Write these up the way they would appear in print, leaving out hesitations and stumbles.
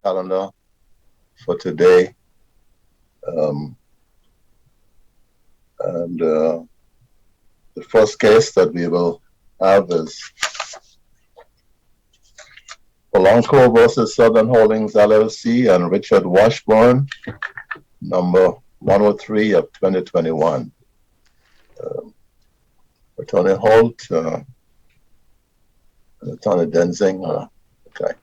calendar for today. The first case that we will have is Polanco versus Southern Holdings LLC and Richard Washburn, number 103 of 2021. Attorney Holt, and Attorney Denzing. Okay.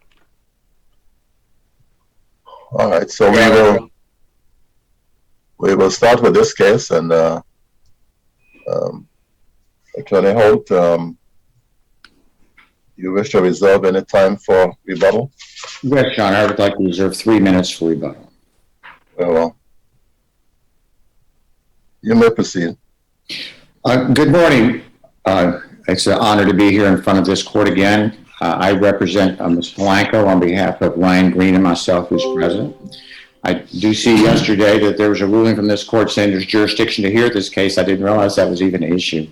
All right. So we will start with this case, and Attorney Holt, you wish to reserve any time for rebuttal? Yes, John. I would like to reserve 3 minutes for rebuttal. Very well. You may proceed. Good morning. It's an honor to be here in front of this court again. I represent Ms. Polanco on behalf of Ryan Green and myself, who's president. I do see yesterday that there was a ruling from this court saying there's jurisdiction to hear this case. I didn't realize that was even an issue.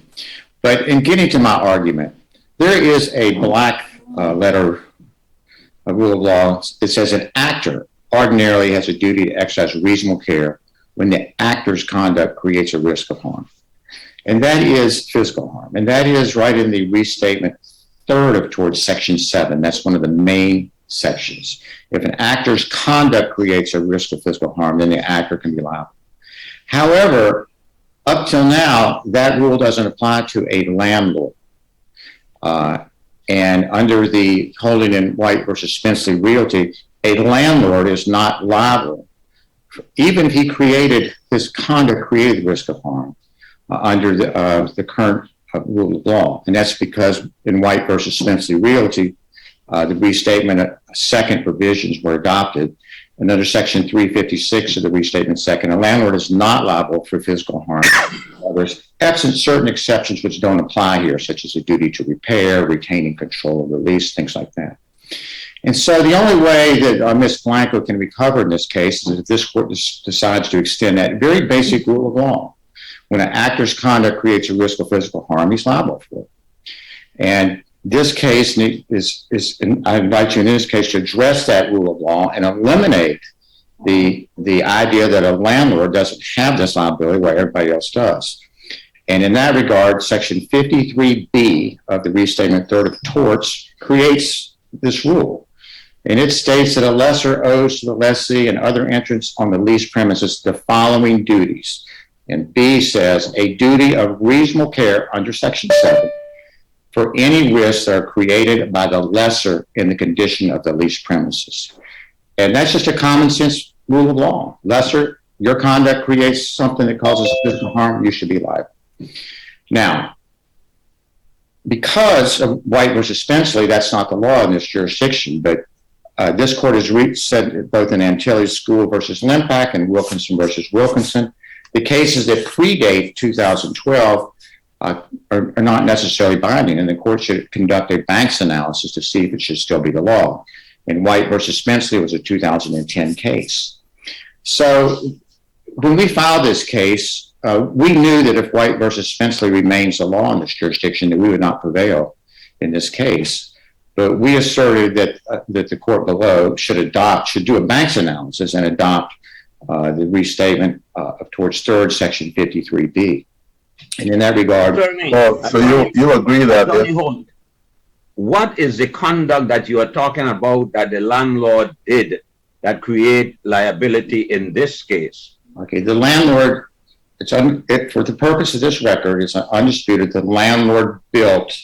But in getting to my argument, there is a black letter rule of law. It says an actor ordinarily has a duty to exercise reasonable care when the actor's conduct creates a risk of harm. And that is physical harm. And that is right in the restatement third of towards section 7. That's one of the main sections. If an actor's conduct creates a risk of physical harm, then the actor can be liable. However, up till now, that rule doesn't apply to a landlord. And under the holding in White versus Spenceley Realty, a landlord is not liable, even if he created, his conduct created the risk of harm under the current rule of law. And that's because in White versus Spenceley Realty, the restatement second provisions were adopted. And under section 356 of the restatement second, a landlord is not liable for physical harm. There's absent certain exceptions which don't apply here, such as a duty to repair, retaining control of the lease, things like that. And so the only way that Ms. Polanco can recover in this case is if this court decides to extend that very basic rule of law. When an actor's conduct creates a risk of physical harm, he's liable for it. And this case I invite you in this case to address that rule of law and eliminate the idea that a landlord doesn't have this liability where everybody else does. And in that regard, section 53B of the restatement third of torts creates this rule. And it states that a lessor owes to the lessee and other entrants on the leased premises the following duties. And B says a duty of reasonable care under section 7 for any risks that are created by the lessor in the condition of the leased premises. And that's just a common sense rule of law. Lessor, your conduct creates something that causes physical harm, you should be liable. Now, because of White versus Spenceley, that's not the law in this jurisdiction, but this court has said both in Antilles School versus Limpak and Wilkinson versus Wilkinson, the cases that predate 2012 are not necessarily binding, and the court should conduct a Banks analysis to see if it should still be the law. In White versus Spenceley, it was a 2010 case. So when we filed this case, we knew that if White versus Spenceley remains the law in this jurisdiction, that we would not prevail in this case. But we asserted that the court below should do a Banks analysis and adopt the restatement of towards third section 53B. And in that regard, so you agree that what is the conduct that you are talking about that the landlord did that create liability in this case? Okay, the landlord, for the purpose of this record, it's undisputed the landlord built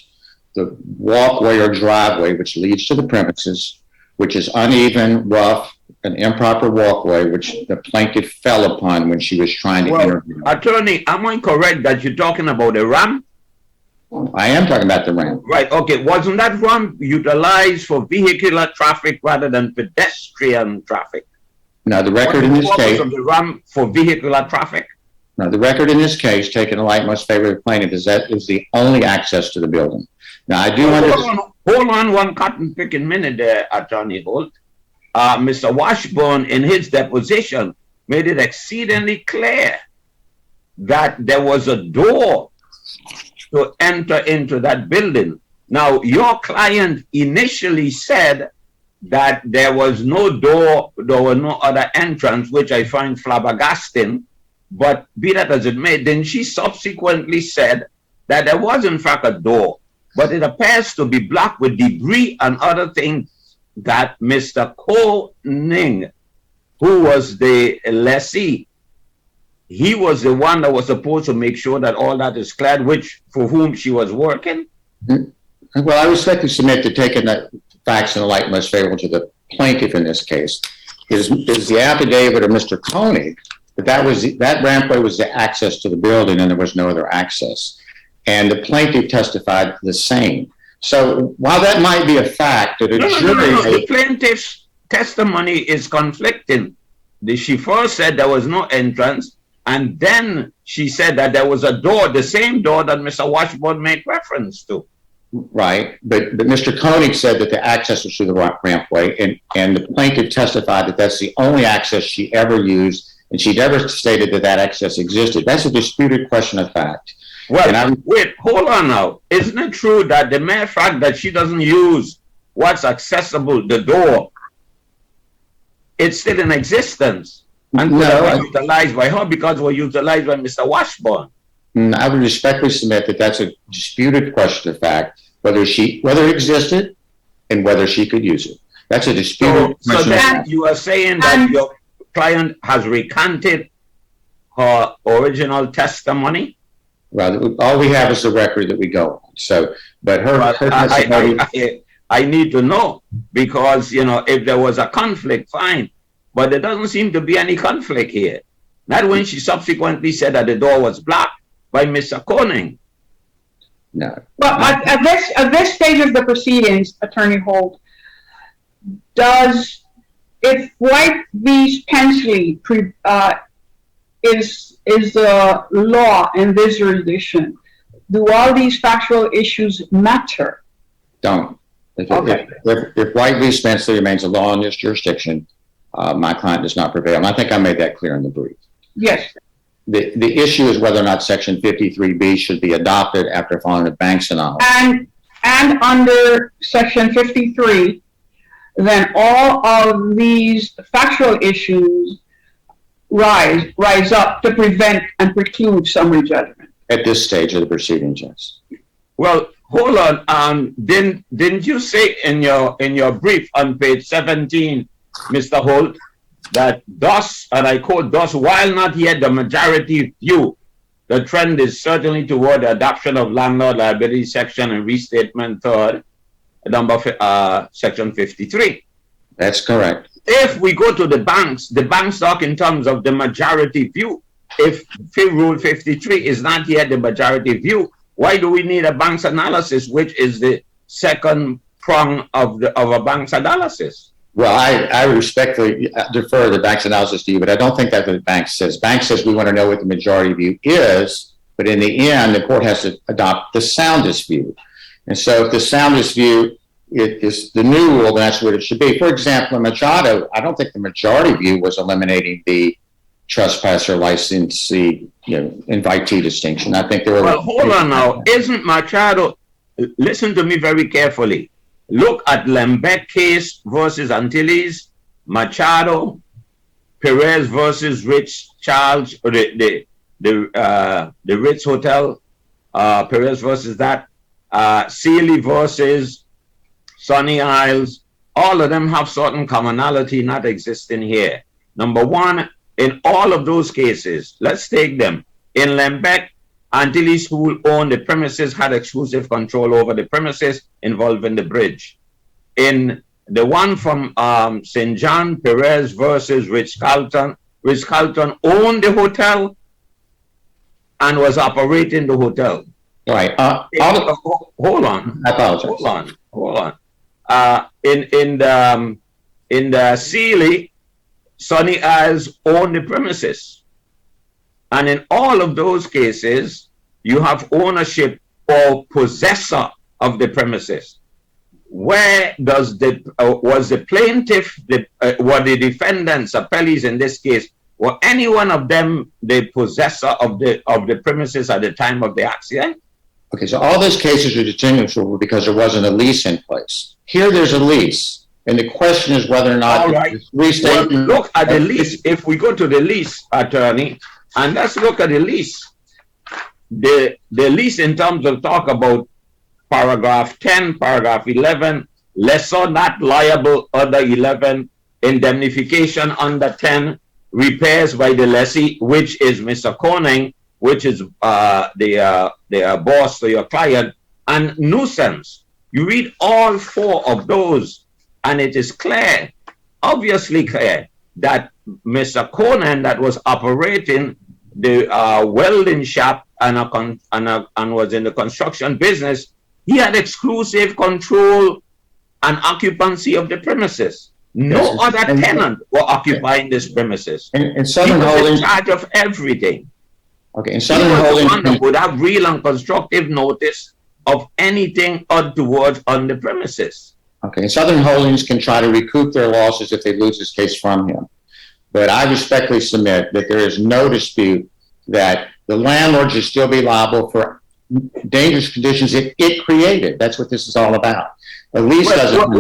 the walkway or driveway which leads to the premises, which is uneven, rough, an improper walkway, which the plaintiff fell upon when she was trying to interview. Attorney, am I correct that you're talking about a ramp? I am talking about the ramp. Right, okay. Wasn't that ramp utilized for vehicular traffic rather than pedestrian traffic? Now, the record in this case... of the ramp for vehicular traffic? Now, the record in this case, taken light most favorable to the plaintiff, is that is the only access to the building. Now, I do understand... Hold on one cotton-picking minute there, Attorney Holt. Mr. Washburn, in his deposition, made it exceedingly clear that there was a door to enter into that building. Now, your client initially said that there was no door, there was no other entrance, which I find flabbergasting. But be that as it may, then she subsequently said that there was in fact a door, but it appears to be blocked with debris and other things that Mr. Koning, who was the lessee, he was the one that was supposed to make sure that all that is cleared, which for whom she was working. Well, I respectfully submit to taking the facts in the light most favorable to the plaintiff in this case is the affidavit of Mr. Koenig that rampway was the access to the building and there was no other access. And the plaintiff testified the same. So while that might be a fact that the plaintiff's testimony is conflicting. She first said there was no entrance, and then she said that there was a door, the same door that Mr. Washburn made reference to. Right, but Mr. Koenig said that the access was through the rampway, and the plaintiff testified that that's the only access she ever used, and she never stated that that access existed. That's a disputed question of fact. Well, wait, hold on now. Isn't it true that the mere fact that she doesn't use what's accessible, the door, it's still in existence and was utilized by her because it was utilized by Mr. Washburn? I would respectfully submit that that's a disputed question of fact, whether it existed and whether she could use it. That's a disputed question. So then you are saying that your client has recanted her original testimony? Well, all we have is the record that we go on. So, but her testimony. I need to know, because, you know, if there was a conflict, fine. But there doesn't seem to be any conflict here. Not when she subsequently said that the door was blocked by Mr. Koning. No. Well, at this stage of the proceedings, Attorney Holt, if White v. Spensley is the law in this jurisdiction, do all these factual issues matter? Don't. If White v. Spensley remains a law in this jurisdiction, my client does not prevail. And I think I made that clear in the brief. Yes. The issue is whether or not Section 53B should be adopted after following the Banks analysis. And under Section 53, then all of these factual issues rise up to prevent and preclude summary judgment. At this stage of the proceedings, yes. Well, hold on. Didn't you say in your brief on page 17, Mr. Holt, that thus, and I quote, thus, while not yet the majority view, the trend is certainly toward the adoption of landlord liability section and restatement third, section 53. That's correct. If we go to the banks talk in terms of the majority view. If Rule 53 is not yet the majority view, why do we need a bank's analysis, which is the second prong of a bank's analysis? Well, I respectfully defer the bank's analysis to you, but I don't think that's what the bank says. Bank says we want to know what the majority view is, but in the end, the court has to adopt the soundest view. And so if the soundest view is the new rule, then that's what it should be. For example, in Machado, I don't think the majority view was eliminating the trespasser licensee, invitee distinction. I think there were. Well, hold on now. Isn't Machado? Listen to me very carefully. Look at Lembeck case versus Antilles, Machado, Perez versus Ritz Charles, or the Ritz Hotel, Perez versus that, Sealy versus Sunny Isles. All of them have certain commonality not existing here. Number one, in all of those cases, let's take them. In Lembeck, Antilles who owned the premises had exclusive control over the premises involving the bridge. In the one from St. John, Perez versus Ritz-Carlton owned the hotel and was operating the hotel. Right. Hold on. I apologize. Hold on. In the Sealy, Sunny Isles owned the premises. And in all of those cases, you have ownership or possessor of the premises. Where does was the plaintiff, were the defendants, appellees in this case, were any one of them the possessor of the premises at the time of the accident? Okay, so all those cases are distinguishable because there wasn't a lease in place. Here there's a lease. And the question is whether or not All right. the restatement. Well, look at the lease. If we go to the lease, attorney, and let's look at the lease. The lease in terms of talk about paragraph 10, paragraph 11, lesser not liable under 11, indemnification under 10, repairs by the lessee, which is Mr. Koning, which is the boss to your client, and nuisance. You read all four of those, and it is clear, obviously clear, that Mr. Conan, that was operating the welding shop and was in the construction business, he had exclusive control and occupancy of the premises. No Yes, other tenant were occupying this premises. In He Southern was in Holdings, charge of everything. okay, in He Southern was the Holdings, one that would have real and constructive notice of anything untoward on the premises. okay, and Southern Holdings can try to recoup their losses if they lose this case from him. But I respectfully submit that there is no dispute that the landlord should still be liable for dangerous conditions it created. That's what this is all about. The lease doesn't.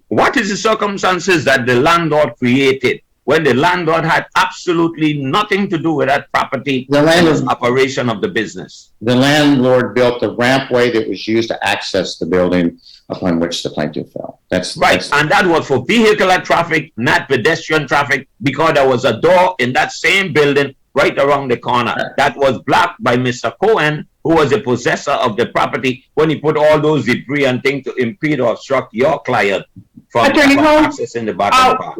What is the circumstances that the landlord created when the landlord had absolutely nothing to do with that property and operation of the business? The landlord built a rampway that was used to access the building upon which the plaintiff fell. That's right, and that was for vehicular traffic, not pedestrian traffic, because there was a door in that same building right around the corner that was blocked by Mr. Cohen, who was the possessor of the property, when he put all those debris and things to impede or obstruct your client from accessing the bottom part.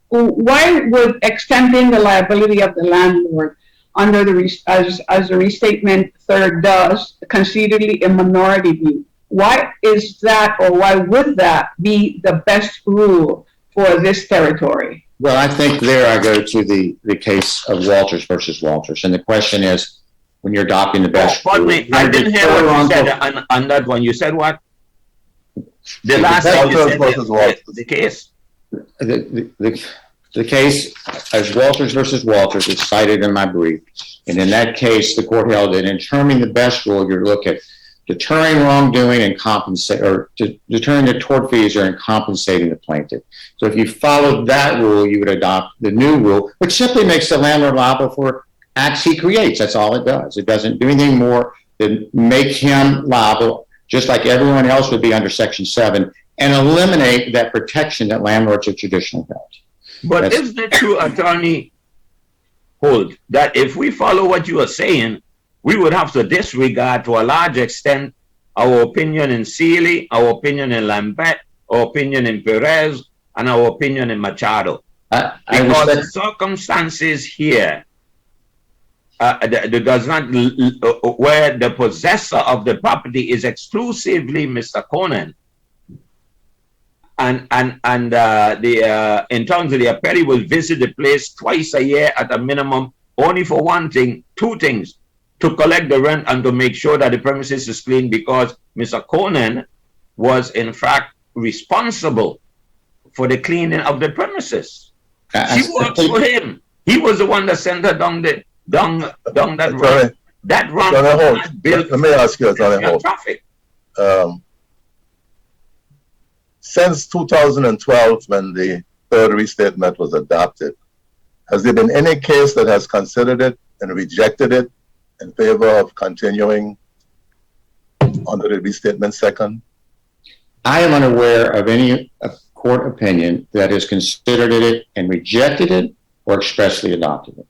Why would extending the liability of the landlord under the as the restatement third does, conceitedly a minority view? Why is that, or why would that be the best rule for this territory? Well, I think there I go to the case of Walters versus Walters. And the question is, when you're adopting the best rule. Pardon me, I didn't hear what you said on that one. You said what? The last one you said, the case? The case as Walters versus Walters is cited in my brief. And in that case, the court held that in determining the best rule, you look at deterring wrongdoing and compensate, or deterring the tortfeasor and compensating the plaintiff. So if you followed that rule, you would adopt the new rule, which simply makes the landlord liable for acts he creates. That's all it does. It doesn't do anything more than make him liable, just like everyone else would be under Section 7, and eliminate that protection that landlords have traditionally held. But isn't it true, Attorney Holt, that if we follow what you are saying, we would have to disregard to a large extent our opinion in Sealy, our opinion in Lambert, our opinion in Perez, and our opinion in Machado? Because the circumstances here does not, where the possessor of the property is exclusively Mr. Conan, and in terms of the appellee will visit the place twice a year at a minimum, only for one thing, two things: to collect the rent and to make sure that the premises is clean, because Mr. Conan was in fact responsible for the cleaning of the premises. She works for him. He was the one that sent her down that road. That road built. Let me ask you, Attorney Holt. Traffic. Since 2012, when the third restatement was adopted, has there been any case that has considered it and rejected it in favor of continuing under the restatement second? I am unaware of any court opinion that has considered it and rejected it or expressly adopted it.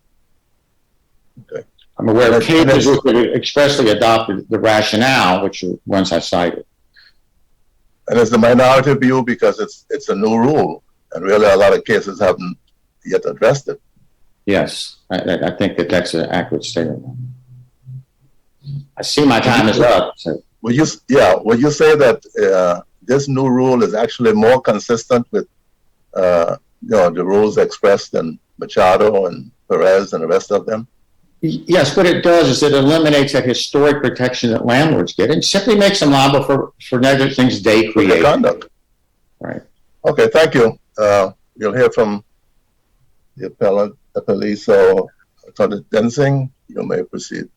Okay. I'm aware of cases that expressly adopted the rationale, which are ones I cited. And it's the minority view because it's a new rule, and really a lot of cases haven't yet addressed it. Yes, I think that's an accurate statement. I see my time is up. So. Would you say that this new rule is actually more consistent with the rules expressed in Machado and Perez and the rest of them? Yes, what it does is it eliminates that historic protection that landlords get and simply makes them liable for negative things they create. Conduct. Right. Okay, thank you. You'll hear from the appellee. So, Attorney Densing, you may proceed.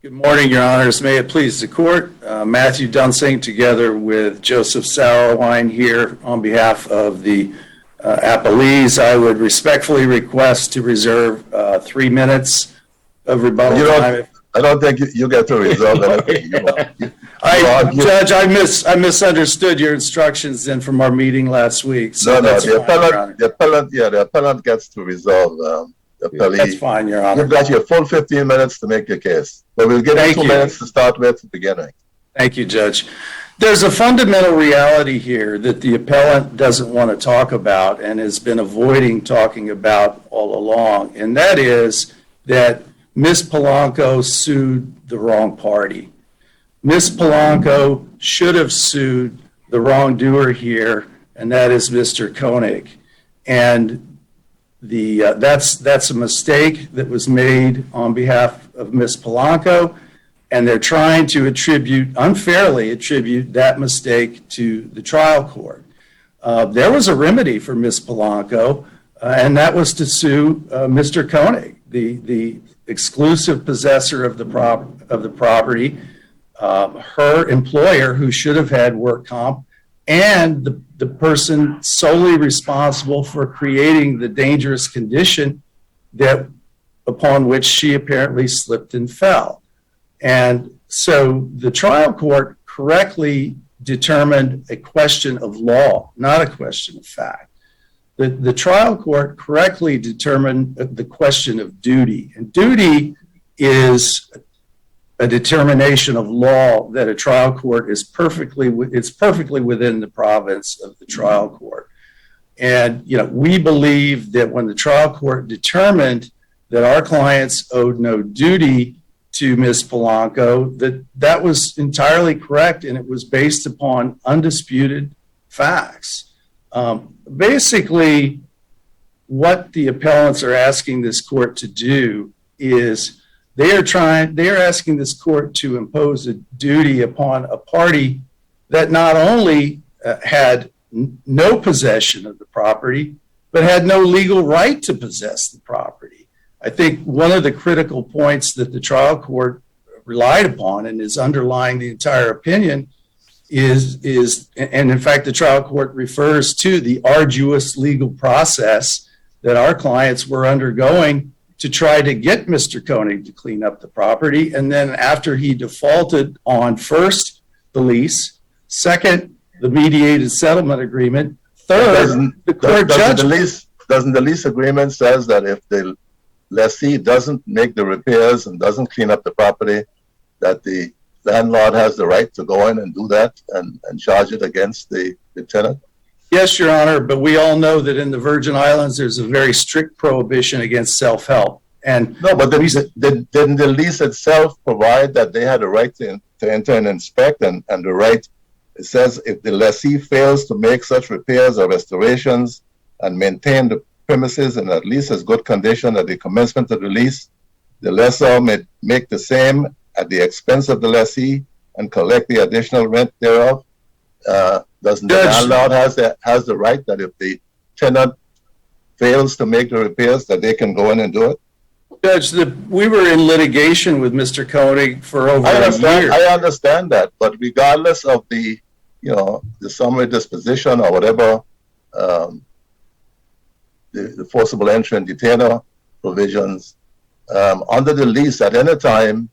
Good morning, Your Honors. May it please the court. Matthew Dunsing together with Joseph Sauerwein here on behalf of the appellees. I would respectfully request to reserve 3 minutes of rebuttal time. I don't think you get to resolve anything. Judge, I misunderstood your instructions then from our meeting last week. So the appellant gets to resolve the appellee. That's fine, Your Honor. You've got your full 15 minutes to make your case. But we'll give you 2 minutes to start with to begin. Thank you, Judge. There's a fundamental reality here that the appellant doesn't want to talk about and has been avoiding talking about all along, and that is that Ms. Polanco sued the wrong party. Ms. Polanco should have sued the wrongdoer here, and that is Mr. Koenig. And that's a mistake that was made on behalf of Ms. Polanco, and they're trying to unfairly attribute that mistake to the trial court. There was a remedy for Ms. Polanco, and that was to sue Mr. Koenig, the exclusive possessor of the property, her employer who should have had work comp, and the person solely responsible for creating the dangerous condition that upon which she apparently slipped and fell. And so the trial court correctly determined a question of law, not a question of fact. The trial court correctly determined the question of duty, and duty is a determination of law that a trial court is perfectly within the province of the trial court. And we believe that when the trial court determined that our clients owed no duty to Ms. Polanco, that was entirely correct, and it was based upon undisputed facts. Basically, what the appellants are asking this court to do is they are asking this court to impose a duty upon a party that not only had no possession of the property, but had no legal right to possess the property. I think one of the critical points that the trial court relied upon and is underlying the entire opinion is, and in fact, the trial court refers to the arduous legal process that our clients were undergoing to try to get Mr. Koenig to clean up the property. And then after he defaulted on first, the lease, second, the mediated settlement agreement, third, the court judgment. Doesn't the lease agreement says that if the lessee doesn't make the repairs and doesn't clean up the property, that the landlord has the right to go in and do that and charge it against the tenant? Yes, Your Honor, but we all know that in the Virgin Islands, there's a very strict prohibition against self-help. And no, but didn't the lease itself provide that they had a right to enter and inspect and the right, it says if the lessee fails to make such repairs or restorations and maintain the premises in at least as good condition at the commencement of the lease, the lessor may make the same at the expense of the lessee and collect the additional rent thereof. Doesn't the landlord has the right that if the tenant fails to make the repairs that they can go in and do it? Judge, we were in litigation with Mr. Koenig for over a year. I understand that, but regardless of the summary disposition or whatever, the forcible entry and detainer provisions, under the lease at any time,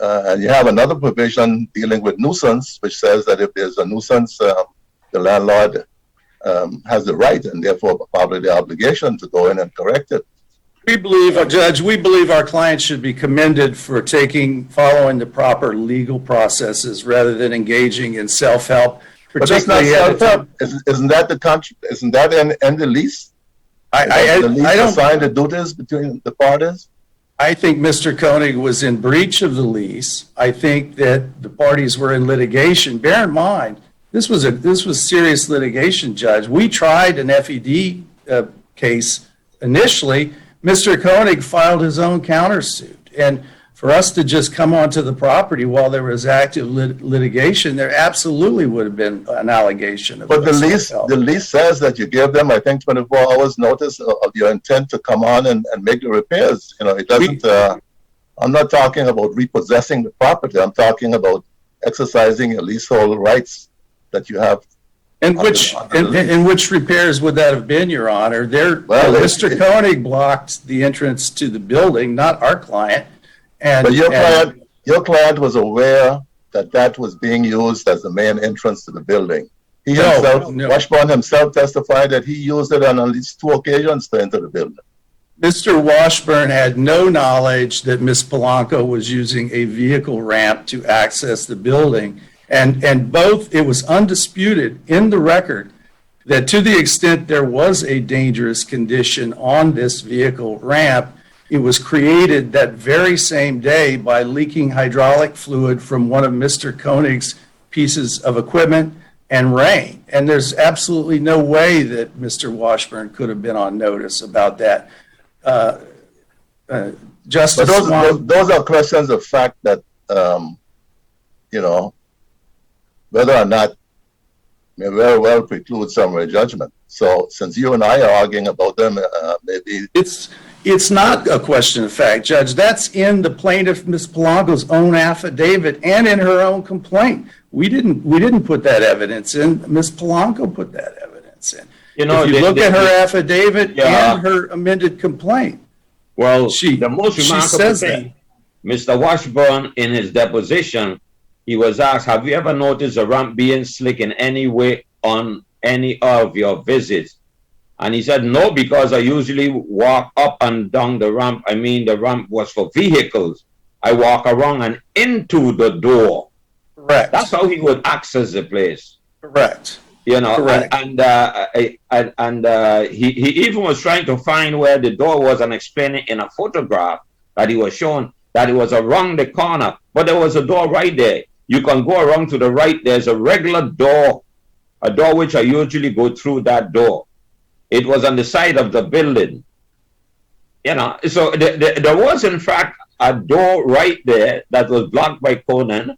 and you have another provision dealing with nuisance, which says that if there's a nuisance, the landlord has the right and therefore probably the obligation to go in and correct it. We believe, Judge, our clients should be commended for following the proper legal processes rather than engaging in self-help. But that's not self-help. Isn't that in the lease? The lease assign the duties between the parties? I think Mr. Koenig was in breach of the lease. I think that the parties were in litigation. Bear in mind, this was serious litigation, Judge. We tried an FED case initially. Mr. Koenig filed his own countersuit, and for us to just come onto the property while there was active litigation, there absolutely would have been an allegation. But the lease says that you give them, I think, 24 hours notice of your intent to come on and make the repairs. It doesn't I'm not talking about repossessing the property. I'm talking about exercising your leasehold rights that you have. And which, and which repairs would that have been, Your Honor? Mr. Koenig blocked the entrance to the building, not our client. And, but your client was aware that that was being used as the main entrance to the building. He himself, Washburn himself testified that he used it on at least 2 occasions to enter the building. Mr. Washburn had no knowledge that Ms. Polanco was using a vehicle ramp to access the building. And both, it was undisputed in the record that to the extent there was a dangerous condition on this vehicle ramp, it was created that very same day by leaking hydraulic fluid from one of Mr. Koenig's pieces of equipment and rain. And there's absolutely no way that Mr. Washburn could have been on notice about that. Justice, but those are questions of fact that, you know, whether or not may very well preclude summary judgment. So since you and I are arguing about them, maybe it's not a question of fact, Judge. That's in the plaintiff, Ms. Polanco's own affidavit and in her own complaint. We didn't put that evidence in. Ms. Polanco put that evidence in. You know, if you look at her affidavit and her amended complaint. Well, the most remarkable thing, Mr. Washburn, in his deposition, he was asked, have you ever noticed a ramp being slick in any way on any of your visits? And he said, no, because I usually walk up and down the ramp. I mean, the ramp was for vehicles. I walk around and into the door. Correct. That's how he would access the place. Correct. You know, correct. And he even was trying to find where the door was and explain it in a photograph that he was shown that it was around the corner, but there was a door right there. You can go around to the right. There's a regular door, a door which I usually go through that door. It was on the side of the building. You know, so there was in fact a door right there that was blocked by Conan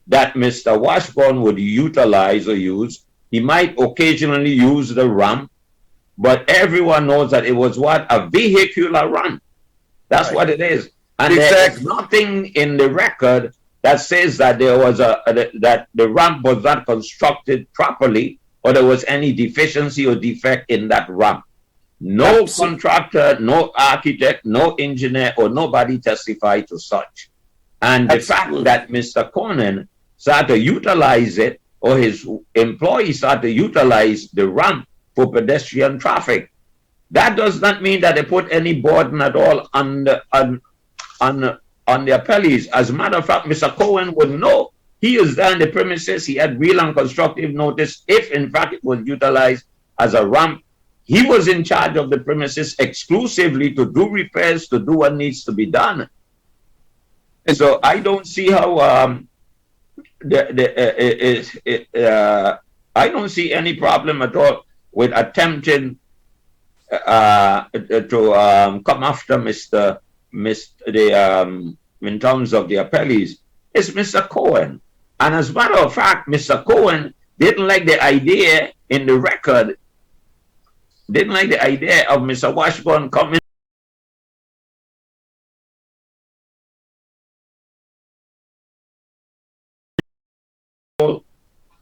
that Mr. Washburn would utilize or use. He might occasionally use the ramp, but everyone knows that it was what? A vehicular ramp. That's what it is. And there's nothing in the record that says that there was that the ramp was not constructed properly or there was any deficiency or defect in that ramp. No contractor, no architect, no engineer, or nobody testified to such. And the fact that Mr. Conan started to utilize it, or his employees started to utilize the ramp for pedestrian traffic, that does not mean that they put any burden at all on the appellees. As a matter of fact, Mr. Cohen would know. He is there in the premises. He had real and constructive notice if, in fact, it was utilized as a ramp. He was in charge of the premises exclusively to do repairs, to do what needs to be done. And so I don't see how I don't see any problem at all with attempting to come after in terms of the appellees. It's Mr. Cohen. And as a matter of fact, Mr. Cohen didn't like the idea in the record, didn't like the idea of Mr. Washburn coming.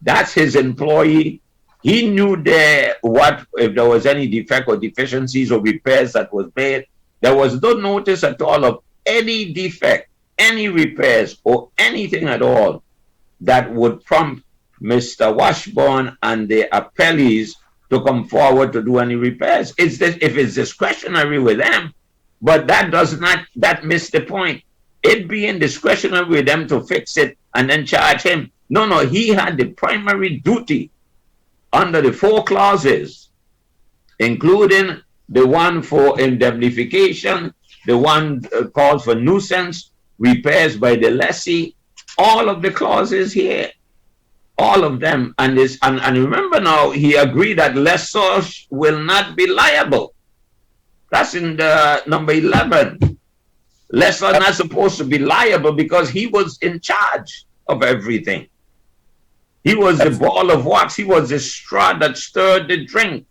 That's his employee. He knew what if there was any defect or deficiencies or repairs that was made. There was no notice at all of any defect, any repairs, or anything at all that would prompt Mr. Washburn and the appellees to come forward to do any repairs. If it's discretionary with them, but that missed the point. It being discretionary with them to fix it and then charge him. No, he had the primary duty under the 4 clauses, including the one for indemnification, the one called for nuisance, repairs by the lessee, all of the clauses here, all of them. And remember now, he agreed that lessors will not be liable. That's in the number 11. Lessor not supposed to be liable because he was in charge of everything. He was the ball of wax. He was the straw that stirred the drink.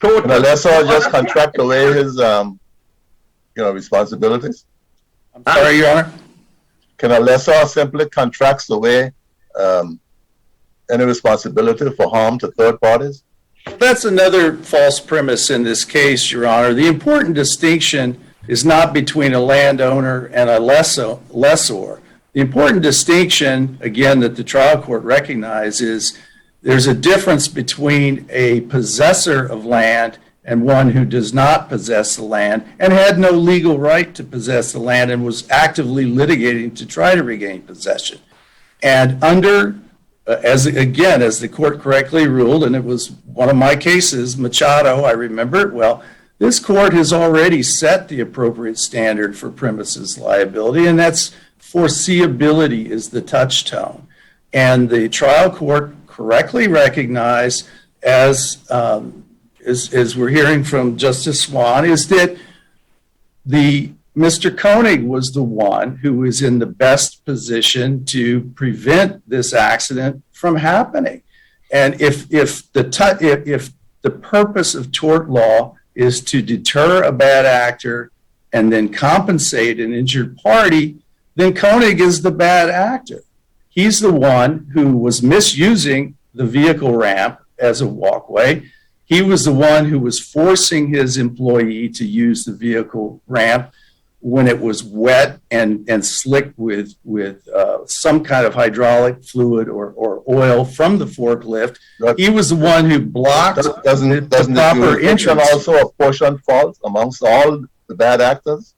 Total. And the lessor just contract away his, responsibilities. I'm sorry, Your Honor? Can a lessor simply contracts away any responsibility for harm to third parties? That's another false premise in this case, Your Honor. The important distinction is not between a landowner and a lessor. The important distinction, again, that the trial court recognized is there's a difference between a possessor of land and one who does not possess the land and had no legal right to possess the land and was actively litigating to try to regain possession. And under, as the court correctly ruled, and it was one of my cases, Machado, I remember it well, this court has already set the appropriate standard for premises liability, and that's foreseeability is the touchstone. And the trial court correctly recognized, as we're hearing from Justice Swan, is that Mr. Koenig was the one who was in the best position to prevent this accident from happening. And if the purpose of tort law is to deter a bad actor and then compensate an injured party, then Koenig is the bad actor. He's the one who was misusing the vehicle ramp as a walkway. He was the one who was forcing his employee to use the vehicle ramp when it was wet and slick with some kind of hydraulic fluid or oil from the forklift. He was the one who blocked Doesn't the proper entrance. also apportion fault amongst all the bad actors?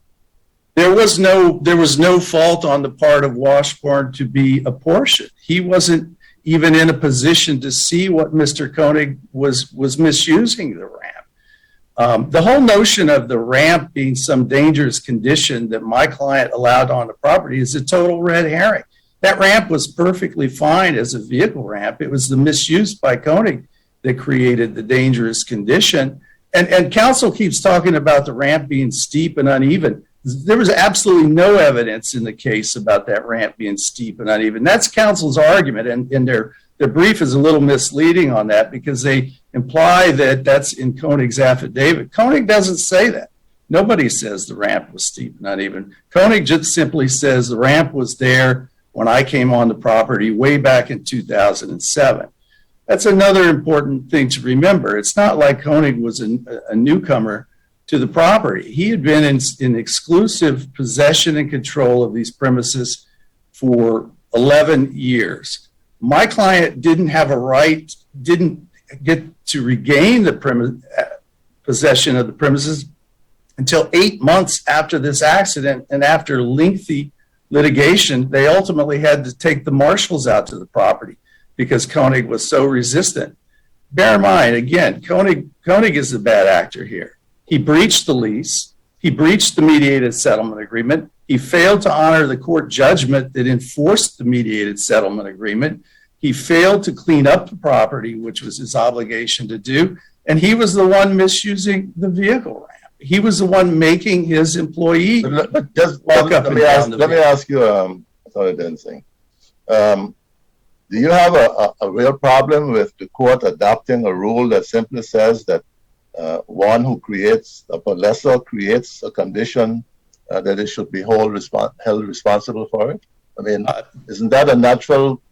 There was no fault on the part of Washburn to be apportioned. He wasn't even in a position to see what Mr. Koenig was misusing the ramp. The whole notion of the ramp being some dangerous condition that my client allowed on the property is a total red herring. That ramp was perfectly fine as a vehicle ramp. It was the misuse by Koenig that created the dangerous condition. And counsel keeps talking about the ramp being steep and uneven. There was absolutely no evidence in the case about that ramp being steep and uneven. That's counsel's argument, and their brief is a little misleading on that because they imply that that's in Koenig's affidavit. Koenig doesn't say that. Nobody says the ramp was steep and uneven. Koenig just simply says the ramp was there when I came on the property way back in 2007. That's another important thing to remember. It's not like Koenig was a newcomer to the property. He had been in exclusive possession and control of these premises for 11 years. My client didn't have a right, didn't get to regain the possession of the premises until 8 months after this accident, and after lengthy litigation, they ultimately had to take the marshals out to the property because Koenig was so resistant. Bear in mind, again, Koenig is the bad actor here. He breached the lease. He breached the mediated settlement agreement. He failed to honor the court judgment that enforced the mediated settlement agreement. He failed to clean up the property, which was his obligation to do. And he was the one misusing the vehicle ramp. He was the one making his employee Let me ask you, sorry, dancing. Do you have a real problem with the court adopting a rule that simply says that one who creates, a lessor creates a condition that it should be held responsible for it? I mean, isn't that a natural?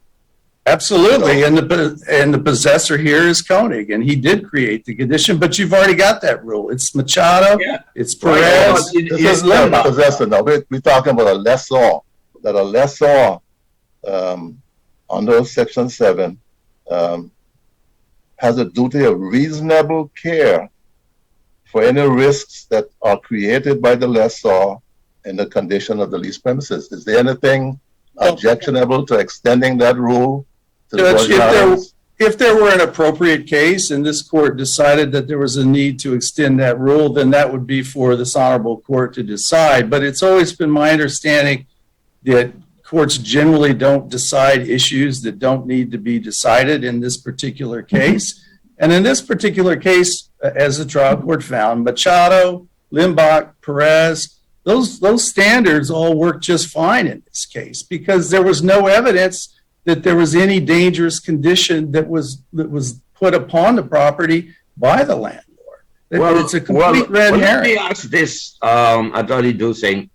Absolutely, and the possessor here is Koenig, and he did create the condition. But you've already got that rule. It's Machado, it's Perez. This is not a possessor. Now we're talking about a lessor. That a lessor under Section 7 has a duty of reasonable care for any risks that are created by the lessor in the condition of the lease premises. Is there anything objectionable to extending that rule to the if there were an appropriate case and this court decided that there was a need to extend that rule, then that would be for this honorable court to decide. But it's always been my understanding that courts generally don't decide issues that don't need to be decided in this particular case. And in this particular case, as the trial court found, Machado, Limbach, Perez, those standards all work just fine in this case because there was no evidence that there was any dangerous condition that was put upon the property by the landlord. It's a complete red herring. Let me ask this, Attorney Dusing.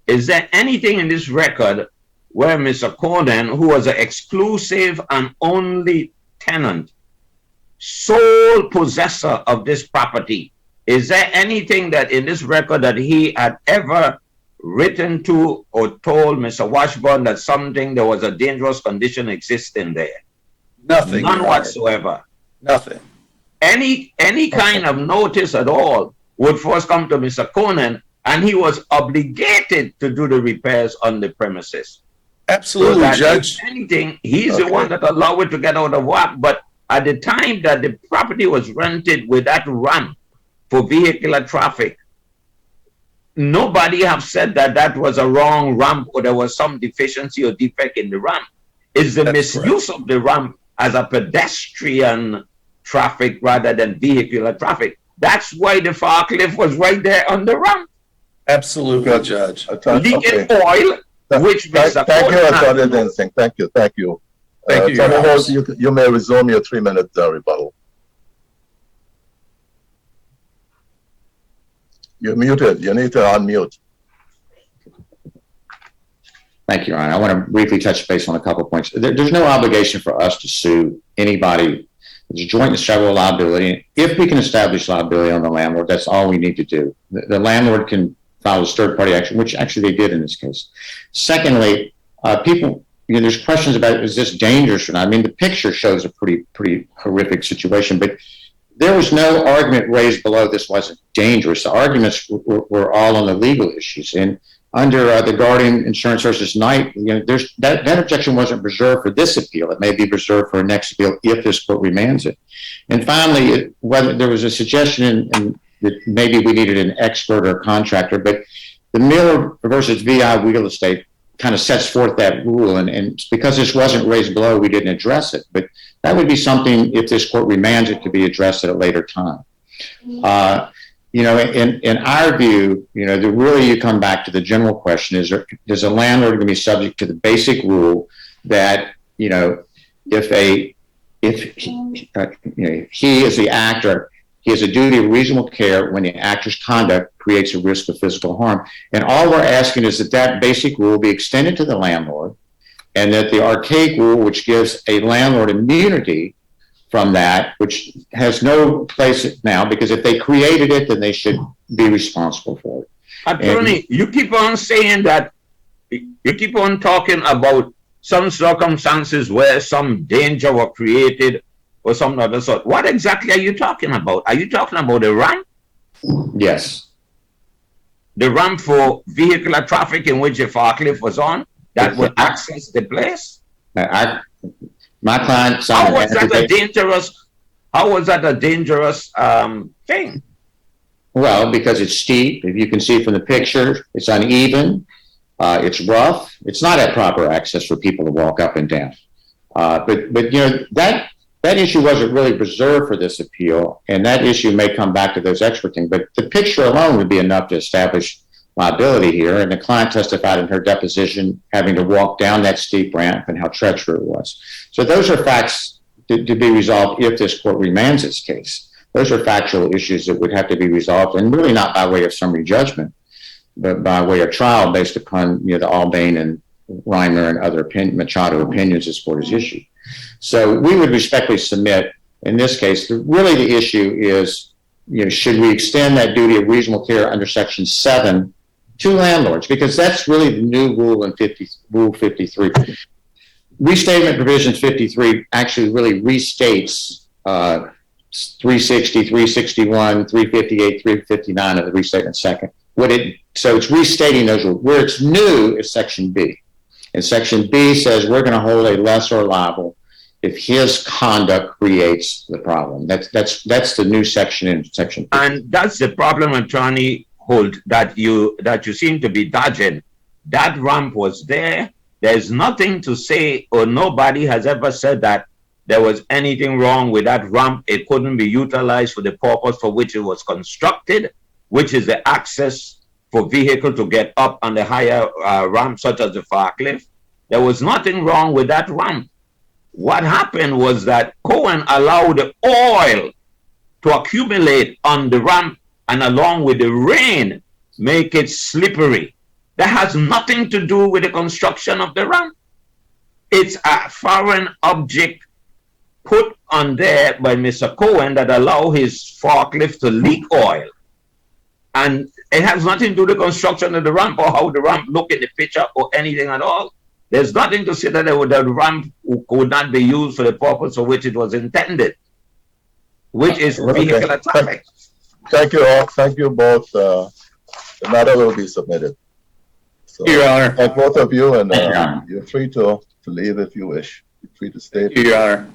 is there anything in this record where Mr. Conan, who was an exclusive and only tenant, sole possessor of this property, is there anything that in this record that he had ever written to or told Mr. Washburn that there was a dangerous condition existing there? Nothing. None Your Honor. whatsoever. Nothing. Any kind of notice at all would first come to Mr. Conan, and he was obligated to do the repairs on the premises. Absolutely, So that Judge. if anything, he's the one that allowed it to get out of whack. But at the time that the property was rented with that ramp for vehicular traffic, nobody have said that that was a wrong ramp or there was some deficiency or defect in the ramp. It's the That's misuse of the ramp as a pedestrian traffic rather than vehicular traffic. That's why the forklift was right there on the ramp, Absolutely, Judge. leaking oil, which Mr. Thank you, Conan Attorney had to know. Densing. Thank you. Thank you, Attorney Your Honor. Holt, you may resume your 3-minute rebuttal. You're muted. You need to unmute. Thank you, Your Honor. I want to briefly touch base on a couple of points. There's no obligation for us to sue anybody. It's joint and several liability. If we can establish liability on the landlord, that's all we need to do. The landlord can file a third-party action, which actually they did in this case. Secondly, people, there's questions about, is this dangerous or not? I mean, the picture shows a pretty horrific situation, but there was no argument raised below this wasn't dangerous. The arguments were all on the legal issues. And under the Guardian Insurance versus Knight, that objection wasn't reserved for this appeal. It may be reserved for a next appeal if this court remands it. And finally, whether there was a suggestion that maybe we needed an expert or a contractor, but the Miller versus VI real estate kind of sets forth that rule. And because this wasn't raised below, we didn't address it. But that would be something, if this court remands it, to be addressed at a later time. In our view, really you come back to the general question: is a landlord going to be subject to the basic rule that if he is the actor, he has a duty of reasonable care when the actor's conduct creates a risk of physical harm. And all we're asking is that basic rule be extended to the landlord, and that the archaic rule, which gives a landlord immunity from that, which has no place now, because if they created it, then they should be responsible for it. Attorney, you keep on saying that, you keep on talking about some circumstances where some danger were created or some other sort. What exactly are you talking about? Are you talking about the ramp? Yes. The ramp for vehicular traffic in which the forklift was on that would access the place? My client signed How was that a dangerous thing? Well, because it's steep. If you can see from the picture, it's uneven. It's rough. It's not at proper access for people to walk up and down. But that issue wasn't really reserved for this appeal, and that issue may come back to those expert things. But the picture alone would be enough to establish liability here. And the client testified in her deposition having to walk down that steep ramp and how treacherous it was. So those are facts to be resolved if this court remands this case. Those are factual issues that would have to be resolved, and really not by way of summary judgment, but by way of trial based upon the Albane and Reimer and other Machado opinions this court has issued. So we would respectfully submit, in this case, really the issue is, should we extend that duty of reasonable care under Section 7 to landlords? Because that's really the new rule in Rule 53. Restatement Provisions 53 actually really restates 360, 361, 358, 359 of the Restatement Second. So it's restating those rules. Where it's new is Section B. And Section B says we're going to hold a lessor liable if his conduct creates the problem. That's the new section in Section B. And that's the problem, Attorney Holt, that you seem to be dodging. That ramp was there. There's nothing to say, or nobody has ever said that there was anything wrong with that ramp. It couldn't be utilized for the purpose for which it was constructed, which is the access for vehicle to get up on the higher ramp, such as the forklift. There was nothing wrong with that ramp. What happened was that Cohen allowed the oil to accumulate on the ramp, and along with the rain, make it slippery. that has nothing to do with the construction of the ramp. It's a foreign object put on there by Mr. Cohen that allow his forklift to leak oil. And it has nothing to do with the construction of the ramp or how the ramp look in the picture or anything at all. There's nothing to say that the ramp could not be used for the purpose for which it was intended, which is vehicular traffic. Thank you all. Thank you both. The matter will be submitted. So, Your Honor. thank both of you, and Thank you, Your Honor. you're free to leave if you wish. You're free to stay. Your Honor.